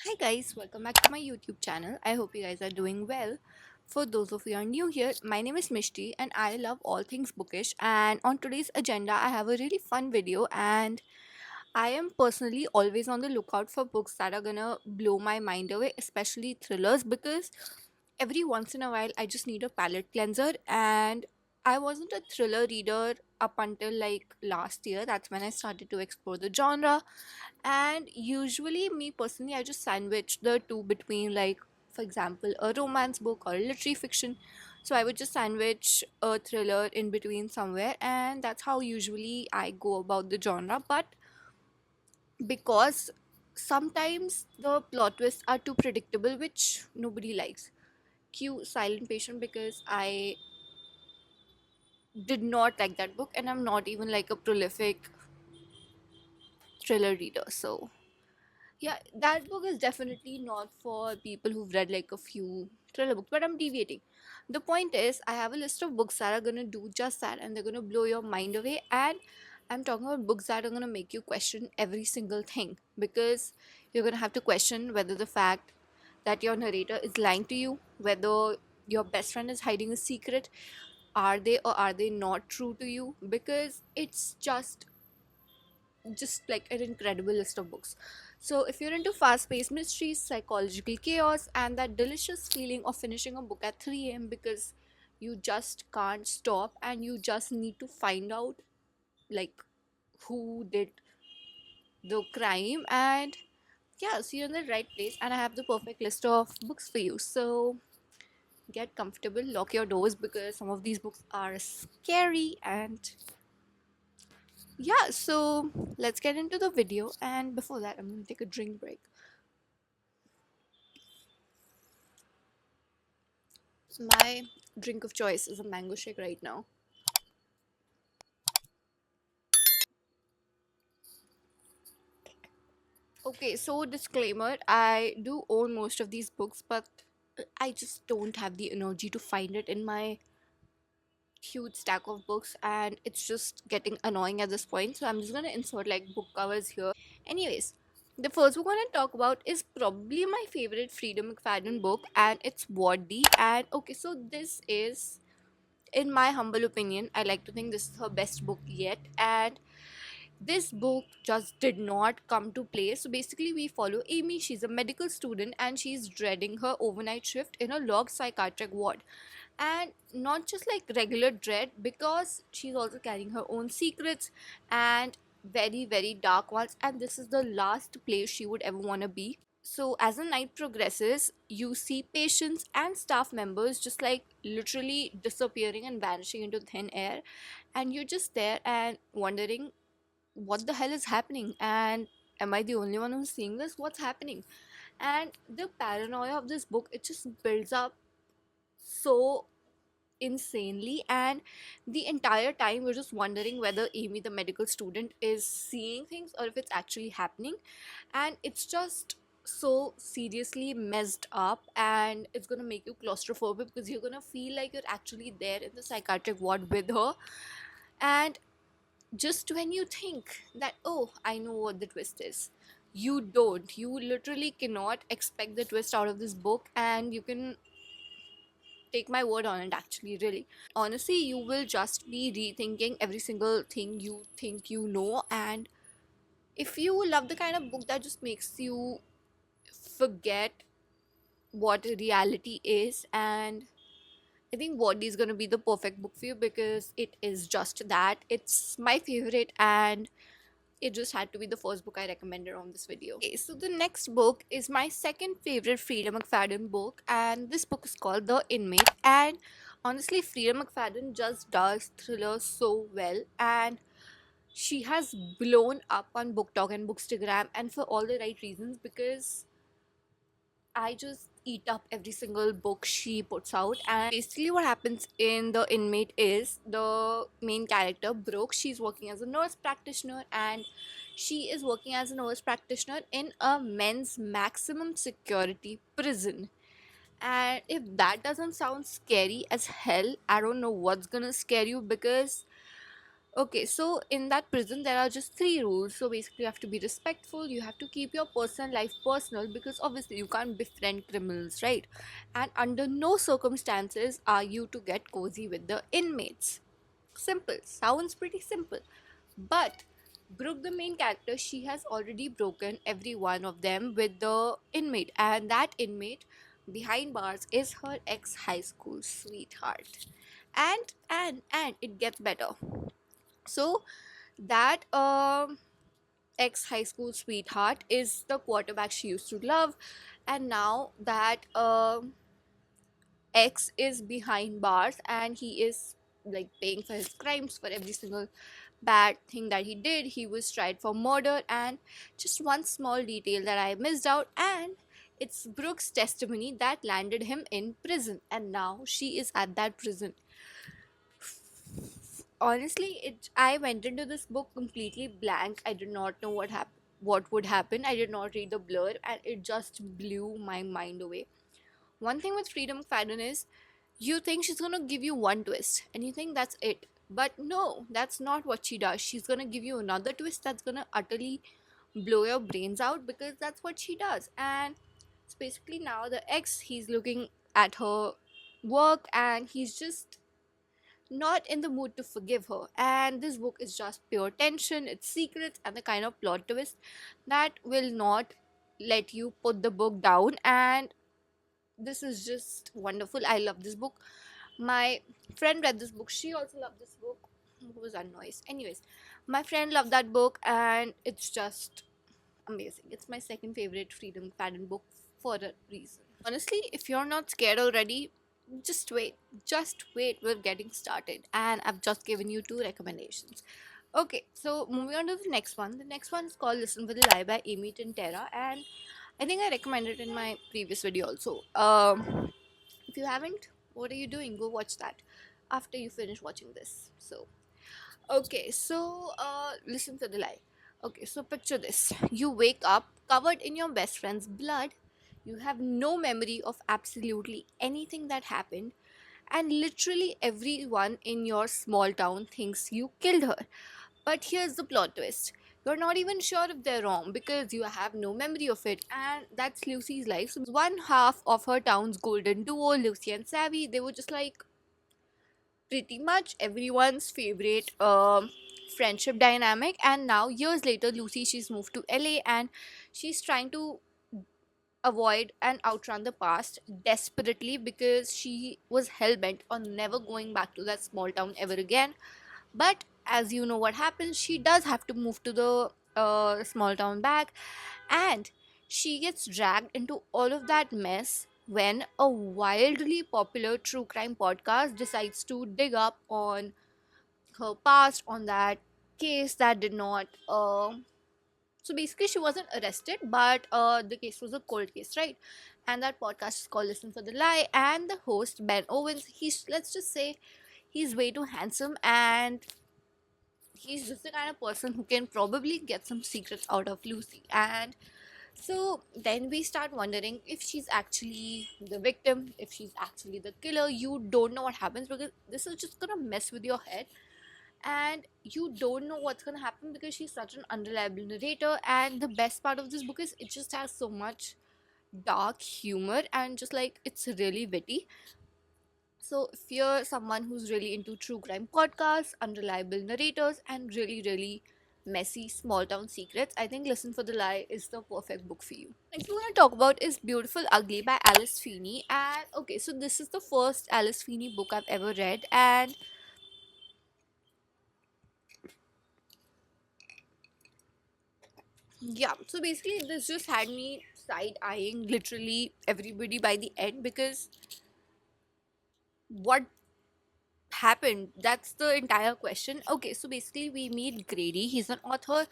Hi guys, welcome back to my YouTube channel. I hope you guys are doing well. For those of you who are new here, my name is Mishti and I love all things bookish, and on today's agenda I have a really fun video, and I am personally always on the lookout for books that are gonna blow my mind away, especially thrillers, because every once in a while I just need a palate cleanser. And I wasn't a thriller reader up until like last year. That's when I started to explore the genre. And usually, me personally, I just sandwich the two between, like, for example, a romance book or literary fiction. So I would just sandwich a thriller in between somewhere, and that's how usually I go about the genre. But because sometimes the plot twists are too predictable, which nobody likes. Cue Silent Patient, because I did not like that book, and I'm not even like a prolific thriller reader. So yeah, that book is definitely not for people who've read like a few thriller books, but I'm deviating. The point is, I have a list of books that are gonna do just that, and they're gonna blow your mind away. And I'm talking about books that are gonna make you question every single thing, because you're gonna have to question whether the fact that your narrator is lying to you, whether your best friend is hiding a secret, are they or are they not true to you, because it's just like an incredible list of books. So, if you're into fast paced mysteries, psychological chaos, and that delicious feeling of finishing a book at 3 a.m. because you just can't stop and you just need to find out like who did the crime, and yeah, so you're in the right place, and I have the perfect list of books for you. So, get comfortable, lock your doors, because some of these books are scary. And yeah, so let's get into the video. And before that, I'm gonna take a drink break. So my drink of choice is a mango shake right now. Okay, so disclaimer, I do own most of these books, but I just don't have the energy to find it in my huge stack of books, and it's just getting annoying at this point. So I'm just gonna insert like book covers here. Anyways, the first book I want to talk about is probably my favorite Freedom McFadden book, and it's Waddy. And okay, so this is, in my humble opinion, I like to think this is her best book yet. And this book just did not come to play. So basically, we follow Amy. She's a medical student and she's dreading her overnight shift in a locked psychiatric ward. And not just like regular dread, because she's also carrying her own secrets, and very, very dark ones. And this is the last place she would ever want to be. So, as the night progresses, you see patients and staff members just like literally disappearing and vanishing into thin air, and you're just there and wondering what the hell is happening, and am I the only one who's seeing this? What's happening? And the paranoia of this book, it just builds up so insanely, and the entire time we're just wondering whether Amy the medical student is seeing things or if it's actually happening. And it's just so seriously messed up, and it's gonna make you claustrophobic because you're gonna feel like you're actually there in the psychiatric ward with her. And just when you think that, oh, I know what the twist is, you don't. You literally cannot expect the twist out of this book, and you can take my word on it, actually, really. Honestly, you will just be rethinking every single thing you think you know. And if you love the kind of book that just makes you forget what reality is, and I think Body is going to be the perfect book for you, because it is just that. It's my favorite, and it just had to be the first book I recommended on this video. Okay, so the next book is my second favorite Freedom McFadden book, and this book is called The Inmate. And honestly, Freedom McFadden just does thrillers so well, and she has blown up on BookTok and Bookstagram, and for all the right reasons, because I just eat up every single book she puts out. And basically, what happens in The Inmate is the main character, Brooke, she's working as a nurse practitioner, and she is working as a nurse practitioner in a men's maximum security prison. And if that doesn't sound scary as hell, I don't know what's gonna scare you, because Okay, so in that prison, there are just three rules. So basically, you have to be respectful, you have to keep your personal life personal because obviously you can't befriend criminals, right? And under no circumstances are you to get cozy with the inmates. Simple, sounds pretty simple. But Brooke, the main character, she has already broken every one of them with the inmate, and that inmate behind bars is her ex high school sweetheart. And it gets better. So that ex high school sweetheart is the quarterback she used to love, and now that ex is behind bars and he is like paying for his crimes, for every single bad thing that he did. He was tried for murder, and just one small detail that I missed out, and it's Brooke's testimony that landed him in prison, and now she is at that prison. Honestly, it I went into this book completely blank. I did not know what would happen. I did not read the blurb, and it just blew my mind away. One thing with Freedom McFadden is you think she's gonna give you one twist and you think that's it. But no, that's not what she does. She's gonna give you another twist that's gonna utterly blow your brains out because that's what she does. And it's basically now the ex, he's looking at her work and he's just not in the mood to forgive her. And this book is just pure tension, it's secrets, and the kind of plot twist that will not let you put the book down. And this is just wonderful. I love this book. My friend read this book. She also loved this book. Who was that noise? Anyways, my friend loved that book, and it's just amazing. It's my second favorite Freedom Pattern book for a reason. Honestly, if you're not scared already, just wait. Just wait. We're getting started, and I've just given you two recommendations. Okay, so moving on to the next one. The next one is called Listen for the Lie by Amy Tintera, and I think I recommended it in my previous video also. If you haven't, what are you doing? Go watch that after you finish watching this. So, okay, so listen to the lie. Okay, so picture this. You wake up covered in your best friend's blood. You have no memory of absolutely anything that happened, and literally everyone in your small town thinks you killed her. But here's the plot twist. You're not even sure if they're wrong because you have no memory of it, and that's Lucy's life. So, one half of her town's golden duo, Lucy and Savvy, they were just like pretty much everyone's favorite friendship dynamic. And now, years later, Lucy, she's moved to LA and she's trying to avoid and outrun the past desperately because she was hell bent on never going back to that small town ever again. But as you know what happens, she does have to move to the small town back, and she gets dragged into all of that mess when a wildly popular true crime podcast decides to dig up on her past, on that case that did not so basically she wasn't arrested, but the case was a cold case, right? And that podcast is called Listen for the Lie, and the host Ben Owens, he's, let's just say, he's way too handsome, and he's just the kind of person who can probably get some secrets out of Lucy. And so then we start wondering if she's actually the victim, if she's actually the killer. You don't know what happens because this is just gonna mess with your head, and you don't know what's gonna happen because she's such an unreliable narrator. And the best part of this book is it just has so much dark humor and just like it's really witty. So if you're someone who's really into true crime podcasts, unreliable narrators, and really, really messy small town secrets, I think Listen for the Lie is the perfect book for you. Next we're gonna talk about is Beautiful Ugly by Alice Feeney. And okay, so this is the first Alice Feeney book I've ever read, and yeah, so basically this just had me side eyeing literally everybody by the end because what happened, that's the entire question. Okay, so basically we meet Grady, he's an author.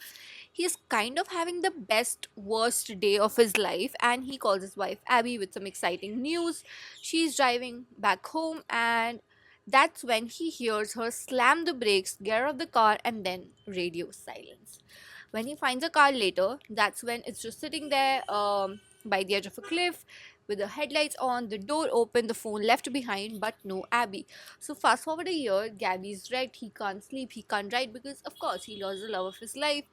He's kind of having the best worst day of his life, and he calls his wife Abby with some exciting news. She's driving back home, and that's when he hears her slam the brakes, get out of the car, and then radio silence. When he finds a car later, that's when it's just sitting there, by the edge of a cliff with the headlights on, the door open, the phone left behind, but no Abby. So fast forward a year, Gabby's wrecked, he can't sleep, he can't write because of course he lost the love of his life.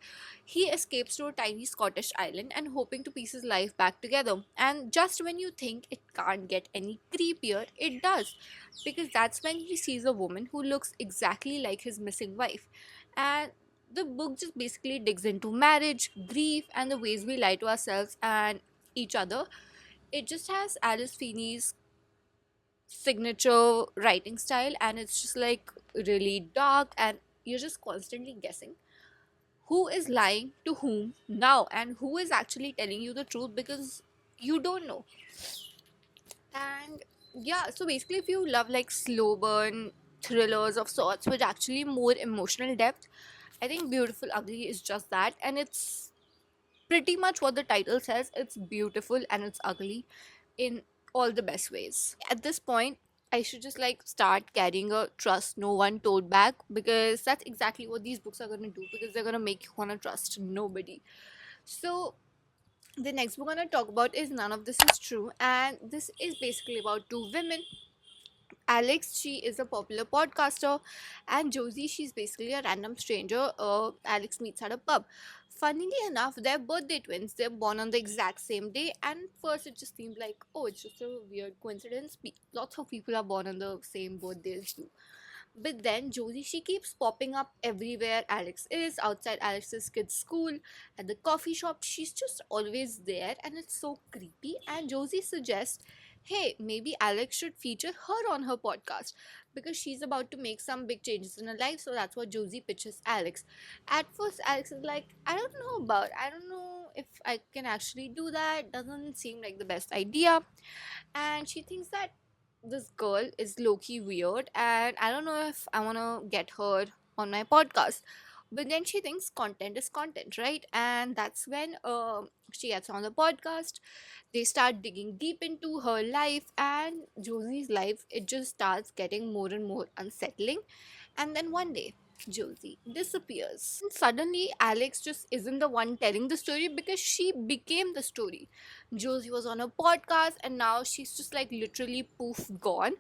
He escapes to a tiny Scottish island and hoping to piece his life back together. And just when you think it can't get any creepier, it does. Because that's when he sees a woman who looks exactly like his missing wife. And the book just basically digs into marriage, grief, and the ways we lie to ourselves and each other. It just has Alice Feeney's signature writing style, and it's just like really dark, and you're just constantly guessing who is lying to whom now and who is actually telling you the truth because you don't know. And yeah, so basically, if you love like slow burn thrillers of sorts with actually more emotional depth, I think Beautiful Ugly is just that, and it's pretty much what the title says. It's beautiful and it's ugly in all the best ways. At this point, I should just like start carrying a trust no one told bag because that's exactly what these books are going to do, because they're going to make you want to trust nobody. So the next book I'm going to talk about is None of This Is True, and this is basically about two women. Alex, she is a popular podcaster, and Josie, she's basically a random stranger Alex meets at a pub. Funnily enough, they're birthday twins. They're born on the exact same day, and first it just seemed like, oh, it's just a weird coincidence. Lots of people are born on the same birthday as you. But then Josie, she keeps popping up everywhere Alex is, outside Alex's kids' school, at the coffee shop. She's just always there, and it's so creepy. And Josie suggests, hey, maybe Alex should feature her on her podcast because she's about to make some big changes in her life. So that's what Josie pitches Alex. At first, Alex is like, I don't know if I can actually do that. Doesn't seem like the best idea, and she thinks that this girl is low-key weird and I don't know if I want to get her on my podcast. But then she thinks content is content, right? And that's when she gets on the podcast. They start digging deep into her life, and Josie's life, it just starts getting more and more unsettling. And then one day, Josie disappears. And suddenly, Alex just isn't the one telling the story because she became the story. Josie was on a podcast and now she's just like literally poof gone.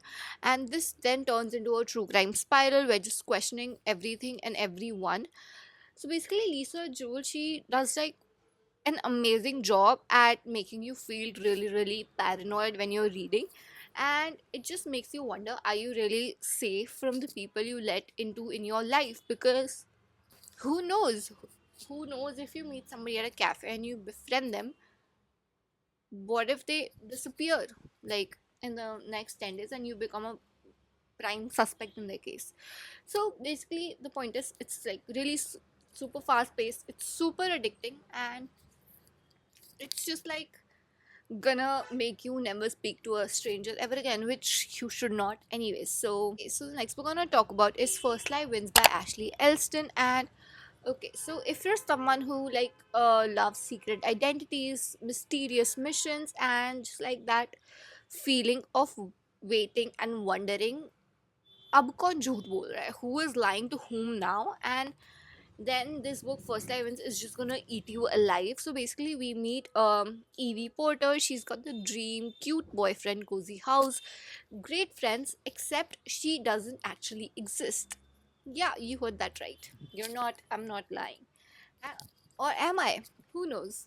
And this then turns into a true crime spiral. We're just questioning everything and everyone. So basically, Lisa Joel, she does like an amazing job at making you feel really, really paranoid when you're reading. And it just makes you wonder, are you really safe from the people you let into in your life? Because who knows? Who knows if you meet somebody at a cafe and you befriend them, what if they disappear like in the next 10 days and you become a prime suspect in their case? So basically, the point is, it's like really super fast paced, it's super addicting, and it's just like gonna make you never speak to a stranger ever again, which you should not anyways. So okay, so the next book I'm gonna talk about is First Life Wins by Ashley Elston. And okay, so if you're someone who like loves secret identities, mysterious missions, and just like that feeling of waiting and wondering अब कौन झूठ बोल रहा है, who is lying to whom now, and then this book First Life Wins is just gonna eat you alive. So basically, we meet Evie Porter. She's got the dream cute boyfriend, cozy house, great friends, except she doesn't actually exist. Yeah, you heard that right. You're not, I'm not lying. Uh, or am I? Who knows?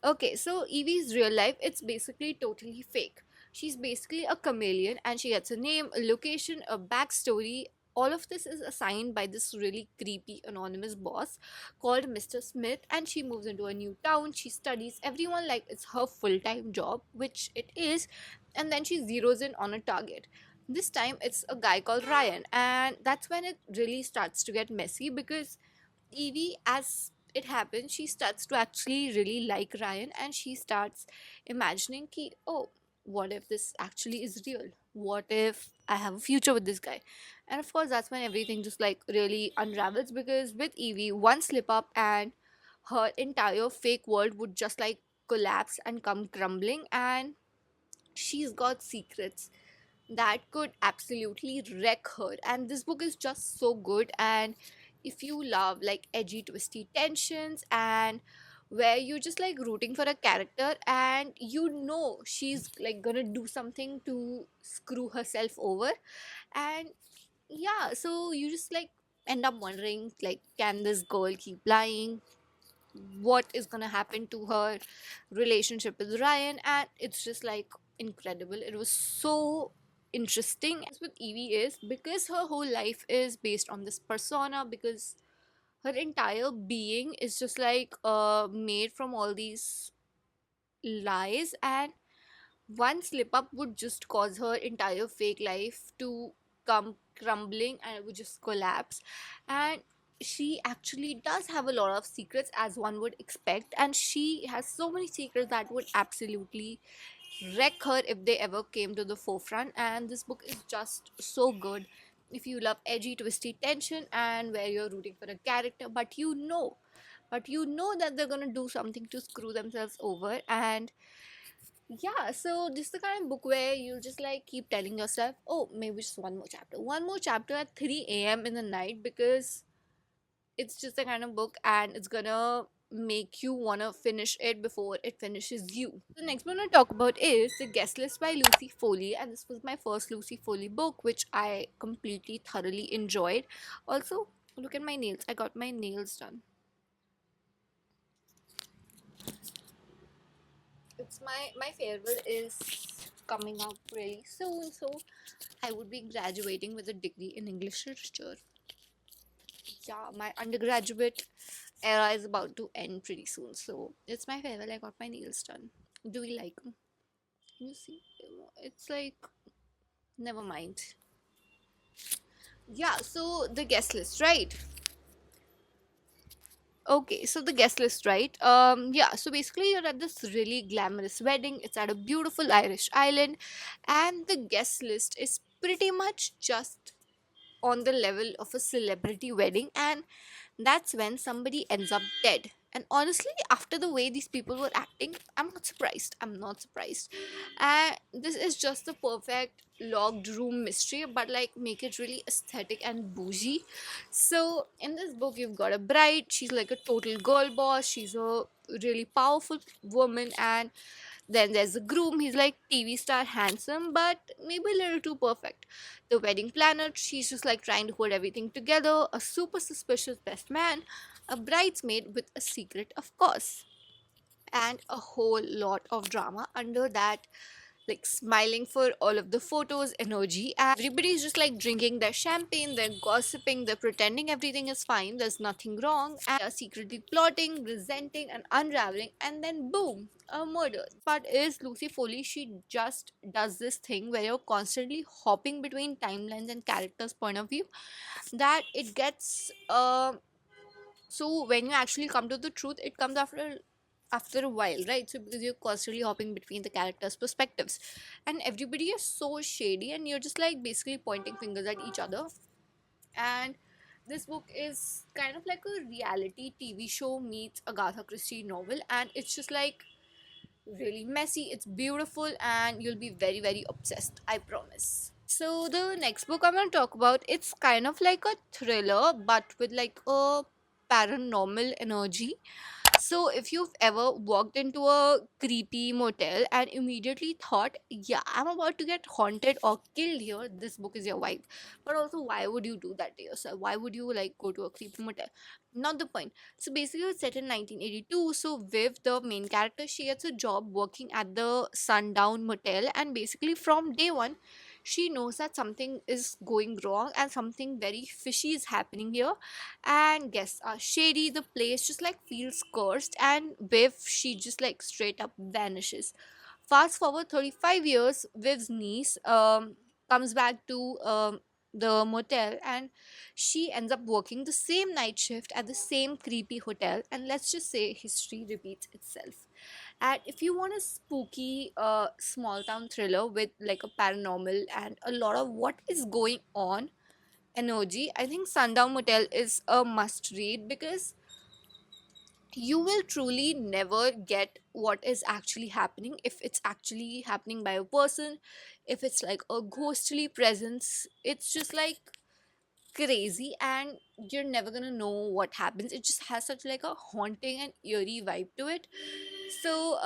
Okay, so Evie's real life, it's basically totally fake. She's basically a chameleon and she gets a name, a location, a backstory. All of this is assigned by this really creepy anonymous boss called Mr. Smith, and she moves into a new town. She studies everyone like it's her full time job, which it is, and then she zeroes in on a target. This time it's a guy called Ryan, and that's when it really starts to get messy because Evie, as it happens, she starts to actually really like Ryan, and she starts imagining ki, oh, what if this actually is real? What if I have a future with this guy? And of course, that's when everything just like really unravels, because with Evie, one slip up and her entire fake world would just like collapse and come crumbling, and she's got secrets that could absolutely wreck her. And this book is just so good. And if you love like edgy, twisty tensions and where you're just like rooting for a character and you know she's like gonna do something to screw herself over. And yeah, so you just like end up wondering, like, can this girl keep lying? What is gonna happen to her relationship with Ryan? And it's just like incredible. It was so interesting. As with Evie is because her whole life is based on this persona, because her entire being is just like made from all these lies, and one slip up would just cause her entire fake life to come crumbling, and it would just collapse. And she actually does have a lot of secrets, as one would expect, and she has so many secrets that would absolutely wreck her if they ever came to the forefront. And this book is just so good if you love edgy twisty tension and where you're rooting for a character, but you know that they're gonna do something to screw themselves over. And yeah, so this is the kind of book where you just like keep telling yourself, oh, maybe just one more chapter at 3 a.m. in the night, because it's just the kind of book and it's gonna make you wanna finish it before it finishes you. The next one I talk about is The Guest List by Lucy Foley, and this was my first Lucy Foley book, which I completely thoroughly enjoyed. Also, look at my nails. I got my nails done. It's my farewell is coming up really soon, so I would be graduating with a degree in English literature. Yeah, my undergraduate era is about to end pretty soon, so it's my farewell. I got my nails done. Do we like them? You see, it's like, never mind. Yeah, so the guest list, right? Okay, so the guest list, right? Yeah, so basically you're at this really glamorous wedding. It's at a beautiful Irish island, and the guest list is pretty much just on the level of a celebrity wedding, and that's when somebody ends up dead. And honestly, after the way these people were acting, I'm not surprised. I'm not surprised. This is just the perfect locked room mystery, but like make it really aesthetic and bougie. So in this book, you've got a bride. She's like a total girl boss. She's a really powerful woman, and then there's the groom. He's like TV star handsome, but maybe a little too perfect. The wedding planner, she's just like trying to hold everything together. A super suspicious best man. A bridesmaid with a secret, of course. And a whole lot of drama under that, like smiling for all of the photos energy. And everybody's just like drinking their champagne, they're gossiping, they're pretending everything is fine, there's nothing wrong, and they're secretly plotting, resenting, and unraveling, and then boom, a murder. But is Lucy Foley, she just does this thing where you're constantly hopping between timelines and characters point of view, that it gets so when you actually come to the truth, it comes after a while, right? So because you're constantly hopping between the characters perspectives, and everybody is so shady, and you're just like basically pointing fingers at each other. And this book is kind of like a reality TV show meets Agatha Christie novel, and it's just like really messy, it's beautiful, and you'll be very very obsessed, I promise. So the next book I'm going to talk about, it's kind of like a thriller but with like a paranormal energy. So, if you've ever walked into a creepy motel and immediately thought, yeah, I'm about to get haunted or killed here, this book is your vibe. But also, why would you do that to yourself? Why would you like go to a creepy motel? Not the point. So, basically, it's set in 1982. So, Viv, the main character, she gets a job working at the Sundown Motel, and basically, from day one, she knows that something is going wrong and something very fishy is happening here, and guests are shady. The place just like feels cursed, and Viv, she just like straight up vanishes. Fast forward 35 years, Viv's niece comes back to the motel, and she ends up working the same night shift at the same creepy hotel, and let's just say history repeats itself. And if you want a spooky small town thriller with like a paranormal and a lot of what is going on energy, I think Sundown Motel is a must read, because you will truly never get what is actually happening, if it's actually happening by a person, if it's like a ghostly presence. It's just like crazy, and you're never gonna know what happens. It just has such like a haunting and eerie vibe to it. So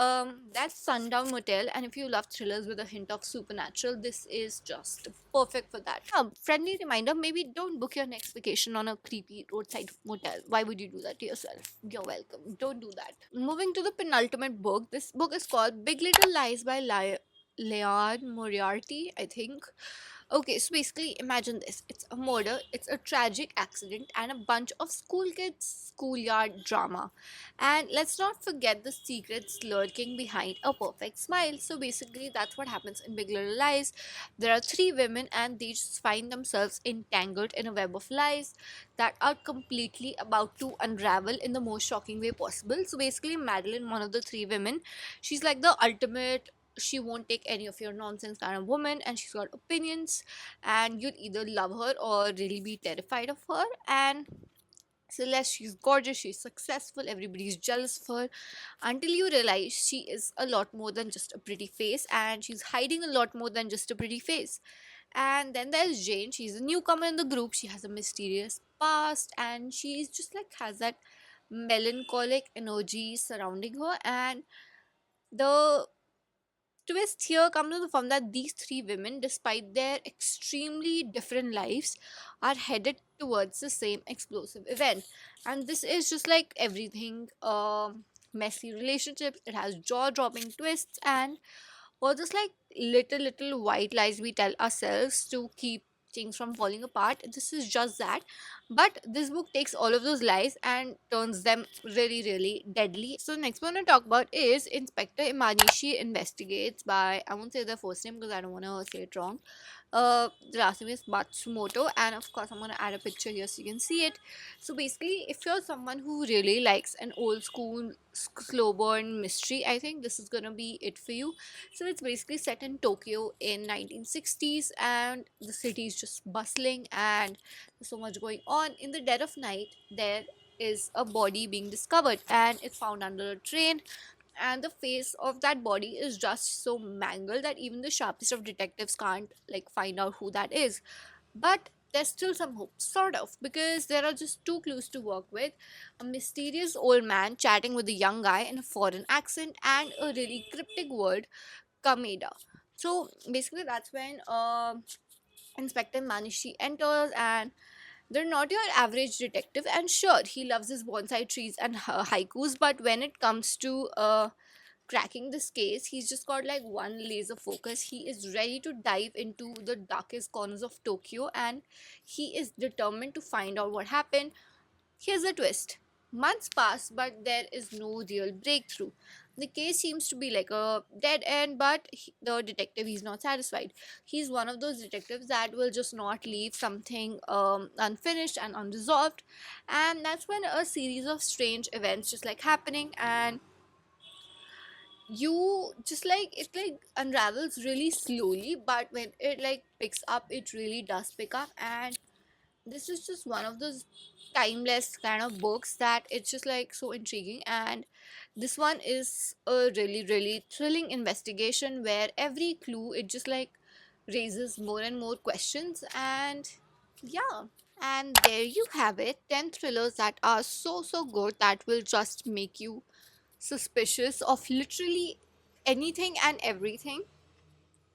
that's Sundown Motel, and if you love thrillers with a hint of supernatural, this is just perfect for that. Friendly reminder, maybe don't book your next vacation on a creepy roadside motel. Why would you do that to yourself? You're welcome. Don't do that. Moving to the penultimate book. This book is called Big Little Lies by Leon Moriarty, I think. Okay, so basically, imagine this. It's a murder, it's a tragic accident, and a bunch of school kids' schoolyard drama. And let's not forget the secrets lurking behind a perfect smile. So basically, that's what happens in Big Little Lies. There are three women, and they just find themselves entangled in a web of lies that are completely about to unravel in the most shocking way possible. So basically, Madeline, one of the three women, she's like the ultimate, she won't take any of your nonsense kind of woman, and she's got opinions, and you'd either love her or really be terrified of her. And Celeste, she's gorgeous, she's successful, everybody's jealous of her, until you realize she is a lot more than just a pretty face, and she's hiding a lot more than just a pretty face. And then there's Jane, she's a newcomer in the group, she has a mysterious past, and she's just like has that melancholic energy surrounding her. And the twist here comes in the form that these three women, despite their extremely different lives, are headed towards the same explosive event. And this is just like everything, messy relationships, it has jaw dropping twists, and or just like little white lies we tell ourselves to keep things from falling apart. This is just that, but this book takes all of those lies and turns them really deadly. So next one to talk about is Inspector Immanishi Investigates by, I won't say the first name because I don't want to say it wrong. The last name is Matsumoto, and of course I'm gonna add a picture here so you can see it. So basically, if you're someone who really likes an old school slow burn mystery, I think this is gonna be it for you. So it's basically set in Tokyo in 1960s, and the city is just bustling and there's so much going on. In the dead of night, there is a body being discovered, and it's found under a train, and the face of that body is just so mangled that even the sharpest of detectives can't like find out who that is. But there's still some hope, sort of, because there are just two clues to work with: a mysterious old man chatting with a young guy in a foreign accent, and a really cryptic word, kameda. So basically that's when Inspector Manishi enters, and they're not your average detective. And sure, he loves his bonsai trees and haikus, but when it comes to cracking this case, he's just got like one laser focus. He is ready to dive into the darkest corners of Tokyo, and he is determined to find out what happened. Here's the twist: months pass, but there is no real breakthrough. The case seems to be like a dead end, but the detective, he's not satisfied. He's one of those detectives that will just not leave something unfinished and unresolved. And that's when a series of strange events just like happening, and you just like it like unravels really slowly, but when it like picks up, it really does pick up. And this is just one of those timeless kind of books that it's just like so intriguing. And this one is a really thrilling investigation where every clue, it just like raises more and more questions. And yeah, and there you have it, 10 thrillers that are so good that will just make you suspicious of literally anything and everything.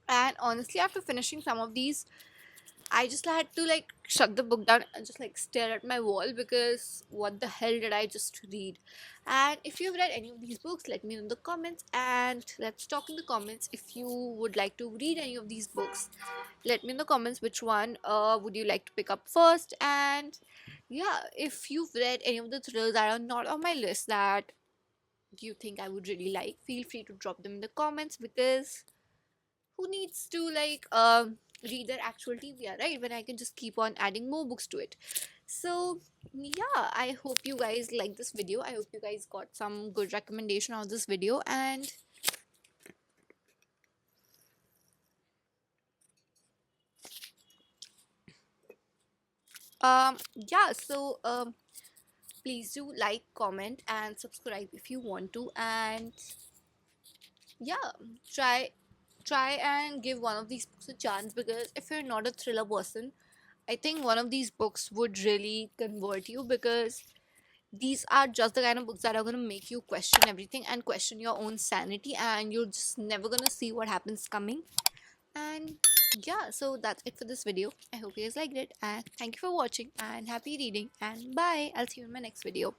And honestly, after finishing some of these, I just had to like shut the book down and just like stare at my wall, because what the hell did I just read? And if you've read any of these books, let me know in the comments, and let's talk in the comments. If you would like to read any of these books, let me in the comments which one would you like to pick up first. And yeah, if you've read any of the thrillers that are not on my list that you think I would really like, feel free to drop them in the comments, because who needs to like read their actual TBR, right, when I can just keep on adding more books to it. So yeah, I hope you guys like this video. I hope you guys got some good recommendation of this video. And yeah, so please do like, comment, and subscribe if you want to. And yeah, try and give one of these books a chance, because if you're not a thriller person, I think one of these books would really convert you, because these are just the kind of books that are going to make you question everything and question your own sanity, and you're just never going to see what happens coming. And yeah, so that's it for this video. I hope you guys liked it, and thank you for watching, and happy reading, and bye. I'll see you in my next video.